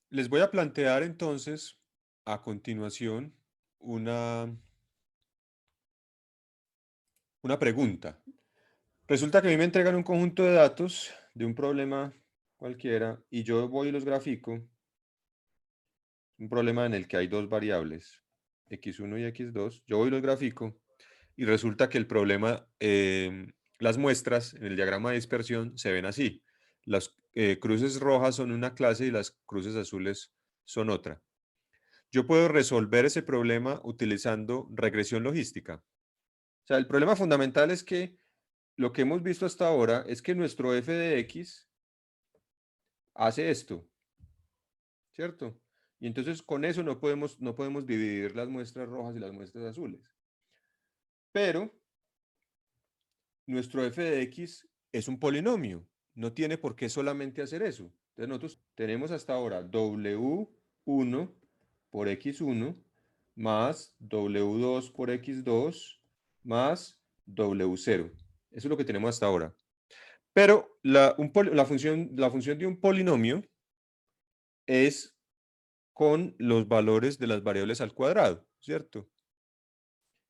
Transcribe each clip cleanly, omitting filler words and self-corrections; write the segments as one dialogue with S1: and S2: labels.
S1: Les voy a plantear entonces a continuación una, una pregunta. Resulta que a mí me entregan un conjunto de datos de un problema cualquiera y yo voy y los grafico. Un problema en el que hay dos variables, x1 y x2. Yo voy y los grafico y resulta que el problema, las muestras en el diagrama de dispersión se ven así. Las cruces rojas son una clase y las cruces azules son otra. Yo puedo resolver ese problema utilizando regresión logística. O sea, el problema fundamental es que lo que hemos visto hasta ahora es que nuestro f de x hace esto, ¿cierto? Y entonces con eso no podemos dividir las muestras rojas y las muestras azules. Pero nuestro f de x es un polinomio. No tiene por qué solamente hacer eso. Entonces nosotros tenemos hasta ahora w1 por x1 más w2 por x2 más w0. Eso es lo que tenemos hasta ahora. Pero la función de un polinomio es con los valores de las variables al cuadrado, ¿cierto?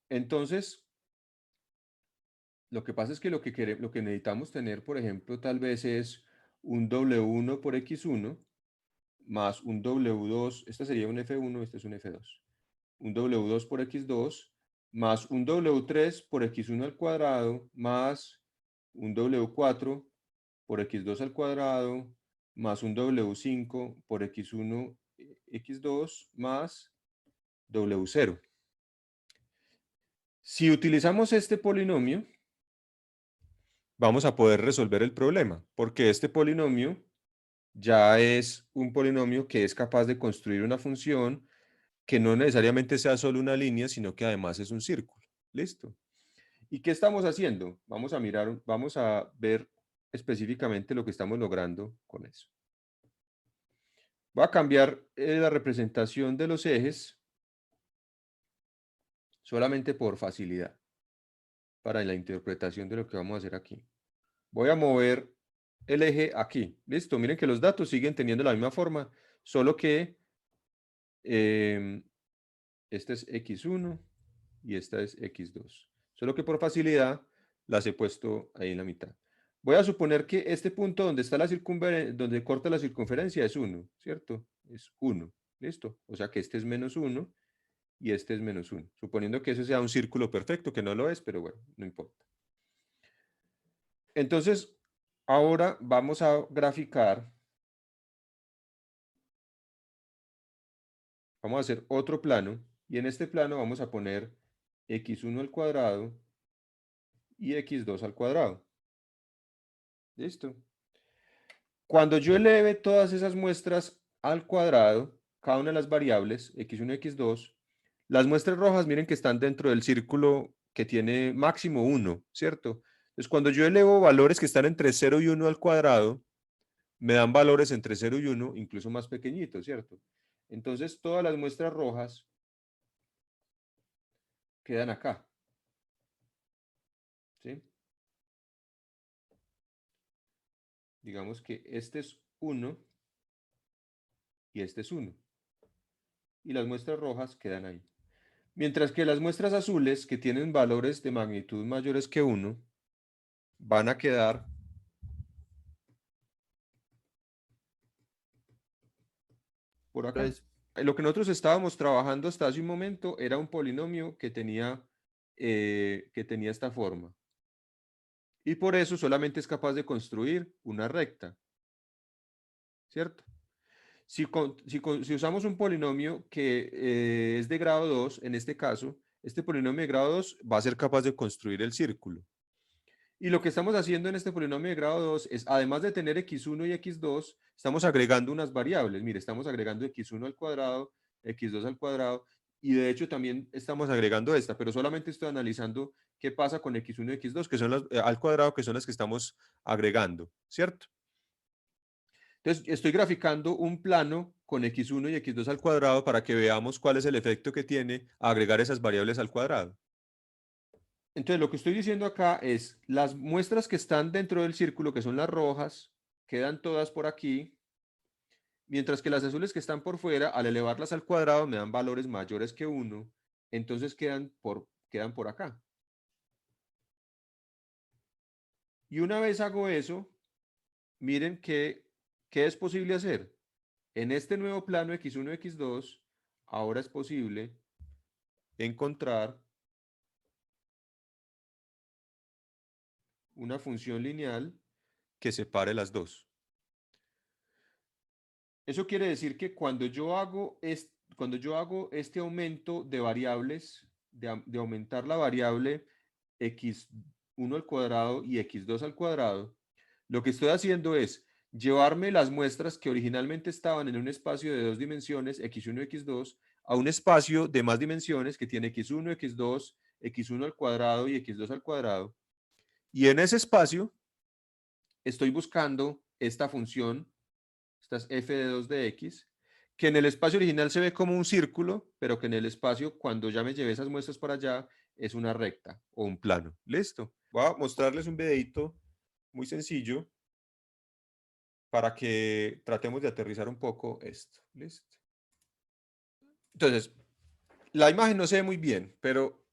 S1: Entonces, lo que pasa es que lo que necesitamos tener, por ejemplo, tal vez es un W1 por X1 más un W2, este sería un F1, este es un F2, un W2 por X2 más un W3 por X1 al cuadrado más un W4 por X2 al cuadrado más un W5 por X1, X2 más W0. Si utilizamos este polinomio, vamos a poder resolver el problema, porque este polinomio ya es un polinomio que es capaz de construir una función que no necesariamente sea solo una línea, sino que además es un círculo. ¿Listo? ¿Y qué estamos haciendo? Vamos a ver específicamente lo que estamos logrando con eso. Voy a cambiar la representación de los ejes solamente por facilidad para la interpretación de lo que vamos a hacer aquí. Voy a mover el eje aquí. Listo, miren que los datos siguen teniendo la misma forma, solo que este es x1 y esta es x2. Solo que por facilidad las he puesto ahí en la mitad. Voy a suponer que este punto donde está donde corta la circunferencia es 1, ¿cierto? Es 1, ¿listo? O sea que este es menos 1 y este es menos 1. Suponiendo que ese sea un círculo perfecto, que no lo es, pero bueno, no importa. Entonces, ahora vamos a graficar. Vamos a hacer otro plano y en este plano vamos a poner x1 al cuadrado y x2 al cuadrado. ¿Listo? Cuando yo eleve todas esas muestras al cuadrado, cada una de las variables, x1 y x2, las muestras rojas, miren que están dentro del círculo que tiene máximo 1, ¿cierto? Entonces, cuando yo elevo valores que están entre 0 y 1 al cuadrado, me dan valores entre 0 y 1, incluso más pequeñitos, ¿cierto? Entonces, todas las muestras rojas quedan acá, ¿sí? Digamos que este es 1 y este es 1. Y las muestras rojas quedan ahí. Mientras que las muestras azules, que tienen valores de magnitud mayores que 1, van a quedar por acá.
S2: Entonces,
S1: Lo que nosotros estábamos trabajando hasta hace un momento era un polinomio que tenía esta forma. Y por eso solamente es capaz de construir una recta, ¿cierto? Si usamos un polinomio que es de grado 2, en este caso, este polinomio de grado 2 va a ser capaz de construir el círculo. Y lo que estamos haciendo en este polinomio de grado 2 es, además de tener x1 y x2, estamos agregando unas variables. Mire, estamos agregando x1 al cuadrado, x2 al cuadrado, y de hecho también estamos agregando esta, pero solamente estoy analizando qué pasa con x1 y x2, que son las, al cuadrado, que son las que estamos agregando, ¿cierto? Entonces, estoy graficando un plano con x1 y x2 al cuadrado para que veamos cuál es el efecto que tiene agregar esas variables al cuadrado. Entonces, lo que estoy diciendo acá es, las muestras que están dentro del círculo, que son las rojas, quedan todas por aquí, mientras que las azules que están por fuera, al elevarlas al cuadrado, me dan valores mayores que 1, entonces quedan por acá. Y una vez hago eso, miren ¿qué es posible hacer? En este nuevo plano x1, x2, ahora es posible encontrar una función lineal que separe las dos. Eso quiere decir que cuando yo hago este aumento de variables, de aumentar la variable x1 al cuadrado y x2 al cuadrado, lo que estoy haciendo es llevarme las muestras que originalmente estaban en un espacio de 2 dimensiones, x1 y x2, a un espacio de más dimensiones que tiene x1, x2, x1 al cuadrado y x2 al cuadrado. Y en ese espacio estoy buscando esta función, esta es f de 2 de x, que en el espacio original se ve como un círculo, pero que en el espacio, cuando ya me llevé esas muestras para allá, es una recta o un plano. ¿Listo? Voy a mostrarles un videito muy sencillo para que tratemos de aterrizar un poco esto. ¿Listo? Entonces, la imagen no se ve muy bien, pero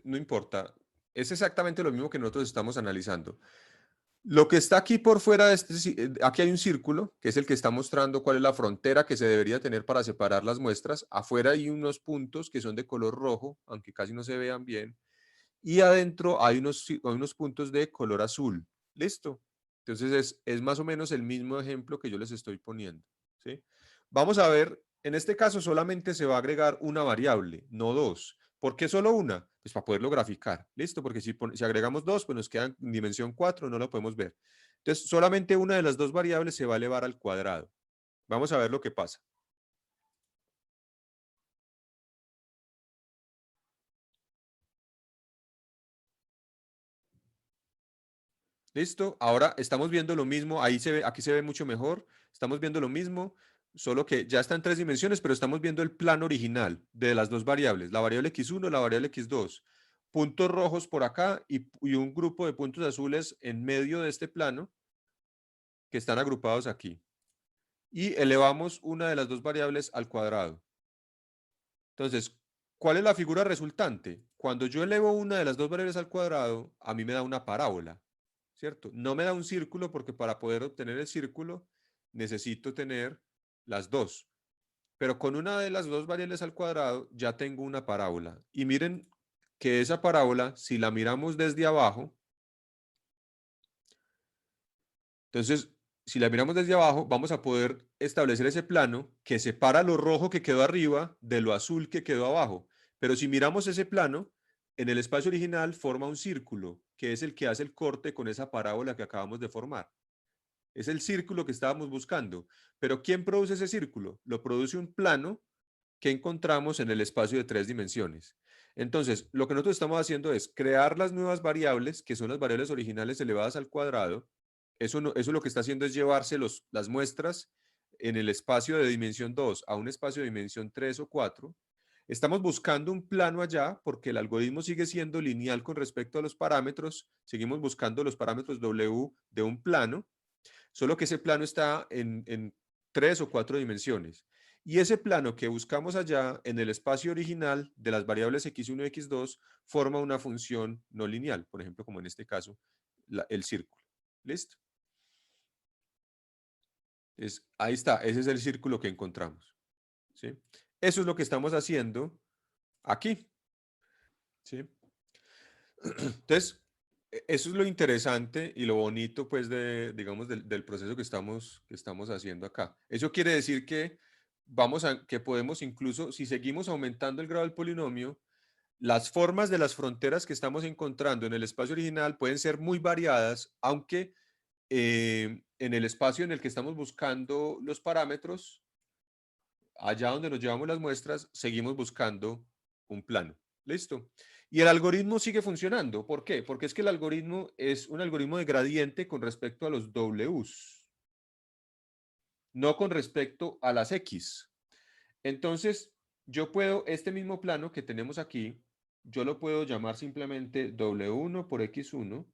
S1: no importa. Es exactamente lo mismo que nosotros estamos analizando. Lo que está aquí por fuera de aquí hay un círculo, que es el que está mostrando cuál es la frontera que se debería tener para separar las muestras. Afuera hay unos puntos que son de color rojo, aunque casi no se vean bien. Y adentro hay unos puntos de color azul. ¿Listo? Entonces es más o menos el mismo ejemplo que yo les estoy poniendo. ¿Sí? Vamos a ver, en este caso solamente se va a agregar una variable, no dos. ¿Por qué solo una? Pues para poderlo graficar. ¿Listo? Porque si agregamos dos, pues nos quedan en dimensión 4, no lo podemos ver. Entonces solamente una de las dos variables se va a elevar al cuadrado. Vamos a ver lo que pasa. ¿Listo? Ahora estamos viendo lo mismo, aquí se ve mucho mejor, estamos viendo lo mismo, solo que ya está en 3 dimensiones, pero estamos viendo el plano original de las dos variables, la variable x1 y la variable x2. Puntos rojos por acá y un grupo de puntos azules en medio de este plano que están agrupados aquí. Y elevamos una de las dos variables al cuadrado. Entonces, ¿cuál es la figura resultante? Cuando yo elevo una de las dos variables al cuadrado, a mí me da una parábola. ¿Cierto? No me da un círculo porque para poder obtener el círculo necesito tener las dos. Pero con una de las dos variables al cuadrado ya tengo una parábola. Y miren que esa parábola, si la miramos desde abajo, entonces, si la miramos desde abajo, vamos a poder establecer ese plano que separa lo rojo que quedó arriba de lo azul que quedó abajo. Pero si miramos ese plano, en el espacio original forma un círculo, que es el que hace el corte con esa parábola que acabamos de formar. Es el círculo que estábamos buscando. Pero ¿quién produce ese círculo? Lo produce un plano que encontramos en el espacio de 3 dimensiones. Entonces, lo que nosotros estamos haciendo es crear las nuevas variables, que son las variables originales elevadas al cuadrado. Eso lo que está haciendo es llevarse las muestras en el espacio de dimensión 2 a un espacio de dimensión 3 o 4. Estamos buscando un plano allá porque el algoritmo sigue siendo lineal con respecto a los parámetros. Seguimos buscando los parámetros W de un plano, solo que ese plano está en 3 o 4 dimensiones. Y ese plano que buscamos allá en el espacio original de las variables x1 y x2 forma una función no lineal, por ejemplo, como en este caso, el círculo. ¿Listo? Entonces, ahí está, ese es el círculo que encontramos. ¿Sí? Eso es lo que estamos haciendo aquí. ¿Sí? Entonces, eso es lo interesante y lo bonito, pues, digamos, del proceso que estamos haciendo acá. Eso quiere decir que que podemos incluso, si seguimos aumentando el grado del polinomio, las formas de las fronteras que estamos encontrando en el espacio original pueden ser muy variadas, aunque en el espacio en el que estamos buscando los parámetros, allá donde nos llevamos las muestras, seguimos buscando un plano. ¿Listo? Y el algoritmo sigue funcionando. ¿Por qué? Porque es que el algoritmo es un algoritmo de gradiente con respecto a los Ws, no con respecto a las X. Entonces, yo puedo, este mismo plano que tenemos aquí, yo lo puedo llamar simplemente W1 por X1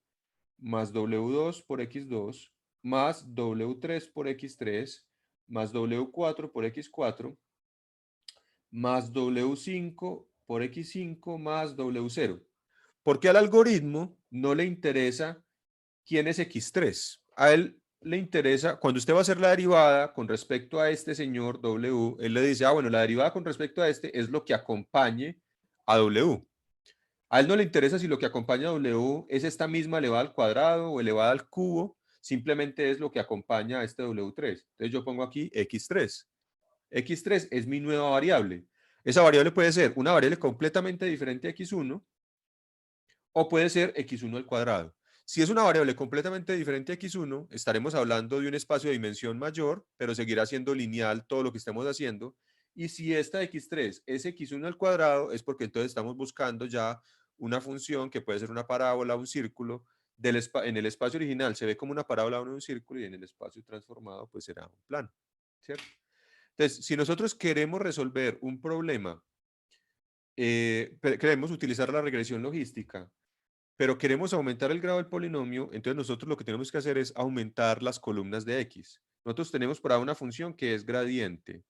S1: más W2 por X2 más W3 por X3 más W4 por X4 más W5 por X5 más W0. Porque al algoritmo no le interesa quién es X3. A él le interesa, cuando usted va a hacer la derivada con respecto a este señor W, él le dice, bueno, la derivada con respecto a este es lo que acompañe a W. A él no le interesa si lo que acompaña a W es esta misma elevada al cuadrado o elevada al cubo, simplemente es lo que acompaña a este W3. Entonces yo pongo aquí X3. X3 es mi nueva variable. Esa variable puede ser una variable completamente diferente a X1 o puede ser X1 al cuadrado. Si es una variable completamente diferente a X1, estaremos hablando de un espacio de dimensión mayor, pero seguirá siendo lineal todo lo que estemos haciendo. Y si esta X3 es X1 al cuadrado, es porque entonces estamos buscando ya una función que puede ser una parábola, un círculo. En el espacio original se ve como una parábola o un círculo y en el espacio transformado pues será un plano, ¿cierto? Entonces, si nosotros queremos resolver un problema, queremos utilizar la regresión logística, pero queremos aumentar el grado del polinomio, entonces nosotros lo que tenemos que hacer es aumentar las columnas de x. Nosotros tenemos por ahí una función que es gradiente.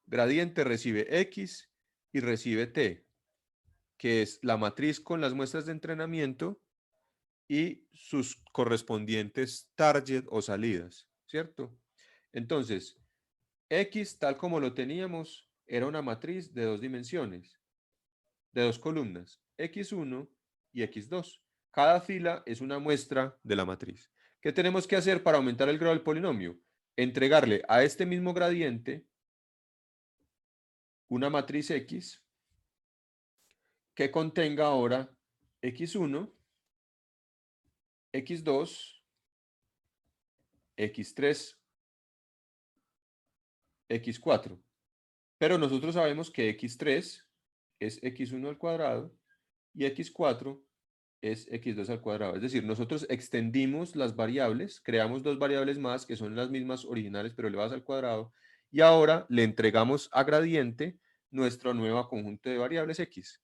S1: Gradiente recibe x y recibe t, que es la matriz con las muestras de entrenamiento y sus correspondientes target o salidas, ¿cierto? Entonces, x tal como lo teníamos era una matriz de 2 dimensiones, de 2 columnas, x1 y x2. Cada fila es una muestra de la matriz. ¿Qué tenemos que hacer para aumentar el grado del polinomio? Entregarle a este mismo gradiente una matriz X que contenga ahora X1, X2, X3, X4. Pero nosotros sabemos que X3 es X1 al cuadrado y X4 es X2 al cuadrado. Es decir, nosotros extendimos las variables, creamos dos variables más que son las mismas originales pero elevadas al cuadrado y ahora le entregamos a gradiente nuestro nuevo conjunto de variables X.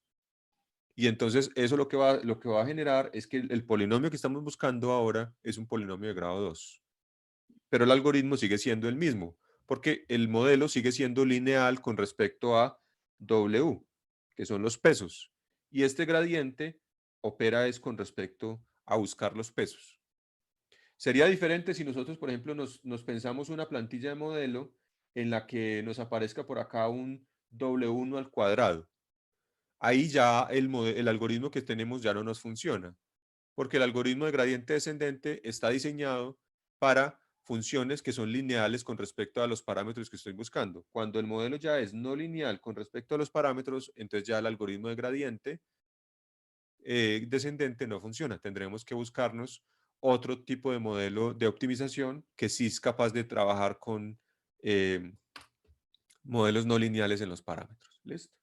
S1: Y entonces eso lo que va a generar es que el polinomio que estamos buscando ahora es un polinomio de grado 2. Pero el algoritmo sigue siendo el mismo, porque el modelo sigue siendo lineal con respecto a W, que son los pesos. Y este gradiente opera es con respecto a buscar los pesos. Sería diferente si nosotros, por ejemplo, nos pensamos una plantilla de modelo en la que nos aparezca por acá un W1 al cuadrado. Ahí ya el algoritmo que tenemos ya no nos funciona, porque el algoritmo de gradiente descendente está diseñado para funciones que son lineales con respecto a los parámetros que estoy buscando. Cuando el modelo ya es no lineal con respecto a los parámetros, entonces ya el algoritmo de gradiente descendente no funciona. Tendremos que buscarnos otro tipo de modelo de optimización que sí es capaz de trabajar con modelos no lineales en los parámetros. ¿Listo?